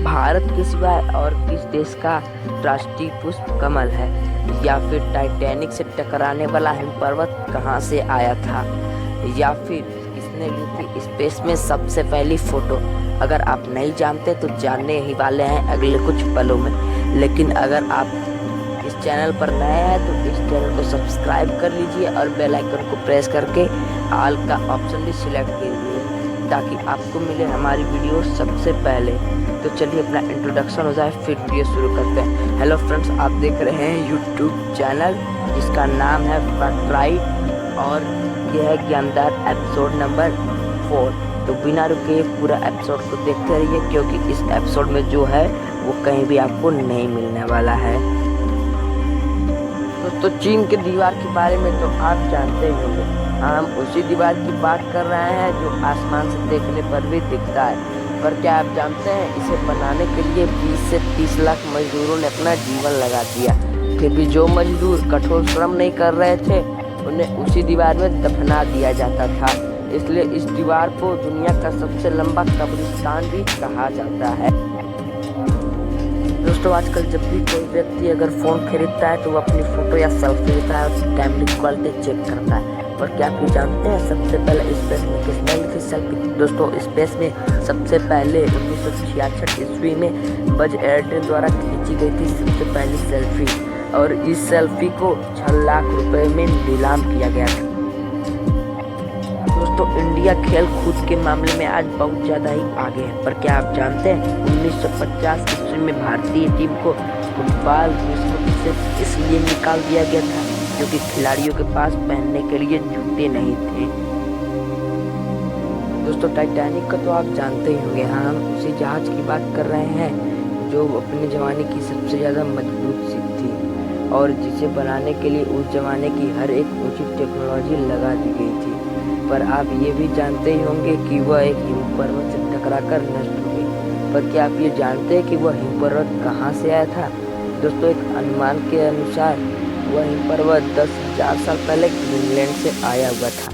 भारत के सिवाय और किस देश का राष्ट्रीय पुष्प कमल है? या फिर टाइटैनिक से टकराने वाला हिम पर्वत कहाँ से आया था? या फिर किसने ली थी स्पेस में सबसे पहली फोटो? अगर आप नहीं जानते तो जानने ही वाले हैं अगले कुछ पलों में। लेकिन अगर आप इस चैनल पर नए हैं तो इस चैनल को सब्सक्राइब कर लीजिए और बेल आइकन को प्रेस करके ऑल का ऑप्शन भी सिलेक्ट कीजिए ताकि आपको मिले हमारी वीडियो सबसे पहले। तो चलिए अपना इंट्रोडक्शन हो जाए फिर वीडियो शुरू करते हैं। हेलो फ्रेंड्स, आप देख रहे हैं यूट्यूब चैनल जिसका नाम है फैक्ट राइट और यह है ज्ञानदार एपिसोड नंबर 4। तो बिना रुके पूरा एपिसोड को देखते रहिए क्योंकि इस एपिसोड में जो है वो कहीं भी आपको नहीं मिलने वाला है। दोस्तों, चीन के दीवार के बारे में तो आप जानते ही होंगे। हम उसी दीवार की बात कर रहे हैं जो आसमान से देखने पर भी दिखता है। पर क्या आप जानते हैं इसे बनाने के लिए 20 से 30 लाख मजदूरों ने अपना जीवन लगा दिया। फिर भी जो मजदूर कठोर श्रम नहीं कर रहे थे उन्हें उसी दीवार में दफना दिया जाता था। इसलिए इस दीवार को दुनिया का सबसे लंबा कब्रिस्तान भी कहा जाता है। दोस्तों, आजकल जब भी कोई व्यक्ति अगर फ़ोन खरीदता है तो वो अपनी फ़ोटो या सेल्फी लेता है और कैमरे की क्वालिटी चेक करता है। और क्या आप जानते हैं सबसे पहले स्पेस में किसने ली थी सेल्फी? दोस्तों, स्पेस में सबसे पहले 1966 ईस्वी में बज एल्ड्रिन द्वारा खींची गई थी सबसे पहली सेल्फी। और इस सेल्फी को 6 लाख रुपए में नीलाम किया गया था। दोस्तों, इंडिया खेल कूद के मामले में आज बहुत ज़्यादा ही आगे है। पर क्या आप जानते हैं 1950 ईस्वी में भारतीय टीम को फुटबॉल विश्व कप से इसलिए निकाल दिया गया था क्योंकि खिलाड़ियों के पास पहनने के लिए जूते नहीं थे। दोस्तों, टाइटैनिक का तो आप जानते ही होंगे। हम उसी जहाज की बात कर रहे हैं जो अपने ज़माने की सबसे ज़्यादा मजबूत शिप थी और जिसे बनाने के लिए उस ज़माने की हर एक ऊंची टेक्नोलॉजी लगा दी गई थी। पर आप ये भी जानते ही होंगे कि वह एक हिम पर्वत से टकराकर नष्ट हो गई। पर क्या आप ये जानते हैं कि वह हिम पर्वत कहाँ से आया था? दोस्तों, एक अनुमान के अनुसार वह हिम पर्वत 10,000 साल पहले ग्रीनलैंड से आया हुआ था,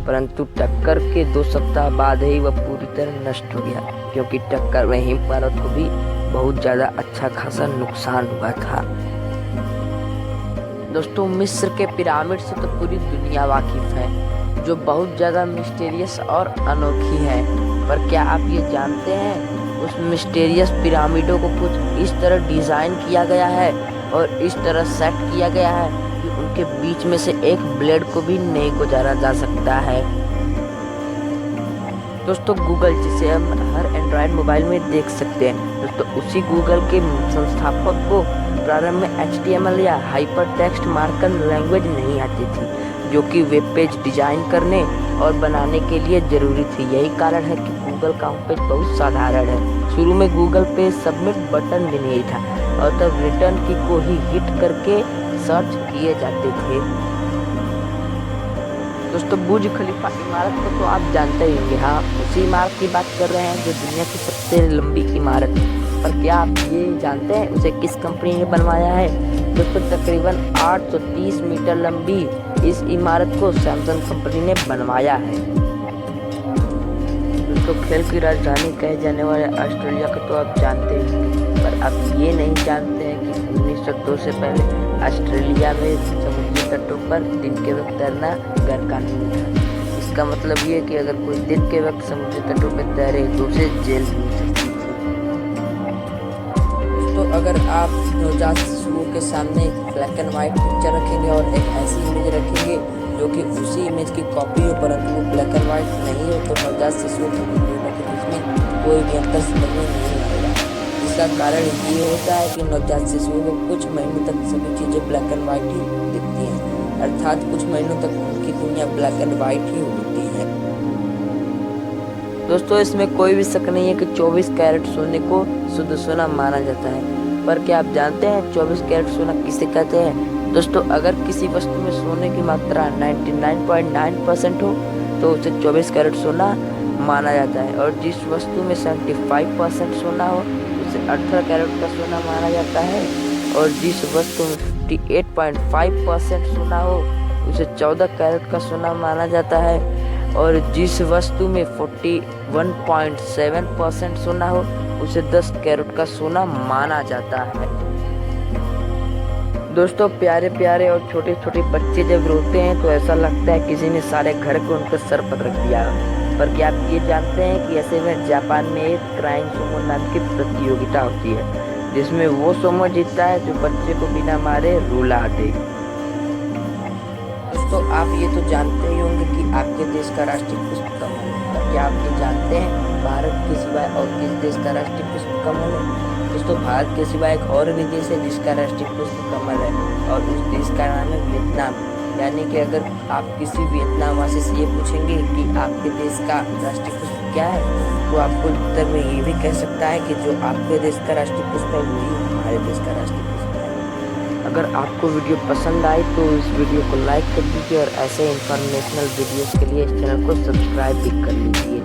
परंतु टक्कर के 2 सप्ताह बाद ही वह पूरी तरह नष्ट हो गया क्योंकि टक्कर में हिम पर्वत को भी बहुत ज़्यादा अच्छा खासा नुकसान हुआ था। दोस्तों, मिस्र के पिरामिड से तो पूरी दुनिया वाकिफ है जो बहुत ज़्यादा मिस्टीरियस और अनोखी है। पर क्या आप ये जानते हैं उस मिस्टीरियस पिरामिडों को कुछ इस तरह डिज़ाइन किया गया है और इस तरह सेट किया गया है कि उनके बीच में से एक ब्लेड को भी नहीं गुजारा जा सकता है। दोस्तों, गूगल जिसे हम हर एंड्रॉयड मोबाइल में देख सकते हैं, दोस्तों उसी गूगल के संस्थापक को प्रारंभ में HTML या हाइपर टेक्स्ट मार्कअप लैंग्वेज नहीं आती थी जो कि वेब पेज डिजाइन करने और बनाने के लिए ज़रूरी थी। यही कारण है कि गूगल का होम पेज बहुत साधारण है। शुरू में गूगल पे सबमिट बटन भी नहीं था और तब रिटर्न की को ही हिट करके सर्च किए जाते थे। दोस्तों, बुर्ज खलीफा इमारत को तो आप जानते ही होंगे। हाँ, उसी इमारत की बात कर रहे हैं जो दुनिया की सबसे लंबी इमारत है। पर क्या आप ये जानते हैं उसे किस कंपनी ने बनवाया है? दोस्तों, तकरीबन 830 मीटर लंबी इस इमारत को सैमसंग कंपनी ने बनवाया है। दोस्तों, खेल की राजधानी कहे जाने वाले ऑस्ट्रेलिया को तो आप जानते हैं, पर आप ये नहीं जानते हैं कि 1902 से पहले ऑस्ट्रेलिया में समुद्री तटों पर दिन के वक्त तैरना गैर कानूनी था। इसका मतलब ये कि अगर कोई दिन के वक्त समुद्री तटों पर तैरे तो उसे जेल भी हो सकती थी। दोस्तों, अगर आप नवजात शिशुओं के सामने एक ब्लैक एंड व्हाइट पिक्चर रखेंगे और एक ऐसी इमेज रखेंगे जो कि उसी इमेज की कॉपी हो परंतु वो ब्लैक एंड व्हाइट नहीं हो तो नवजात शिशुओं की वीडियो के बीच में कोई भी अंतर समझ में नहीं आएगा। इसका कारण ये होता है कि नवजात शिशुओं को कुछ महीनों तक सभी चीज़ें ब्लैक एंड व्हाइट ही दिखती हैं, अर्थात कुछ महीनों तक उनकी दुनिया ब्लैक एंड व्हाइट ही होती है। दोस्तों, इसमें कोई भी शक नहीं है कि 24 कैरेट सोने को शुद्ध सोना माना जाता है। पर क्या आप जानते हैं 24 कैरेट सोना किसे कहते हैं? दोस्तों, अगर किसी वस्तु में सोने की मात्रा 99.9% हो तो उसे 24 कैरेट सोना माना जाता है और जिस वस्तु में 75% सोना हो उसे 18 कैरेट का सोना माना जाता है और जिस वस्तु में 58.5% सोना हो उसे 14 कैरेट का सोना माना जाता है और जिस वस्तु में 41.7% सोना हो उसे 10 कैरेट का सोना माना जाता है। दोस्तों, प्यारे प्यारे और छोटे छोटे बच्चे जब रोते हैं तो ऐसा लगता है किसी ने सारे घर को उनके सर पर रख दिया। पर क्या आप ये जानते हैं कि ऐसे में जापान में एक क्राइंग सुमो नाम की प्रतियोगिता होती है, जिसमें वो सुमो जीतता है जो बच्चे को बिना मारे रुला दे। दोस्तों, आप ये तो जानते ही होंगे कि आपके देश का राष्ट्रीय पुष्प कमल है। पर क्या आप ये जानते हैं भारत के सिवाय और किस देश का राष्ट्रीय पुष्प कमल है? दोस्तों, भारत के सिवाय एक और भी देश है जिसका राष्ट्रीय पुष्प कमल है, और उस देश का नाम है वियतनाम। यानी कि अगर आप किसी वियतनामवासी से ये पूछेंगे कि आपके देश का राष्ट्रीय पुष्प क्या है, तो आपको उत्तर में ये भी कह सकता है कि जो आपके देश का राष्ट्रीय पुष्प है वही हमारे देश का राष्ट्रीय पुष्प है। अगर आपको वीडियो पसंद आई तो इस वीडियो को लाइक कर दीजिए और ऐसे इंफॉर्मेशनल वीडियोस के लिए इस चैनल को सब्सक्राइब भी कर लीजिए।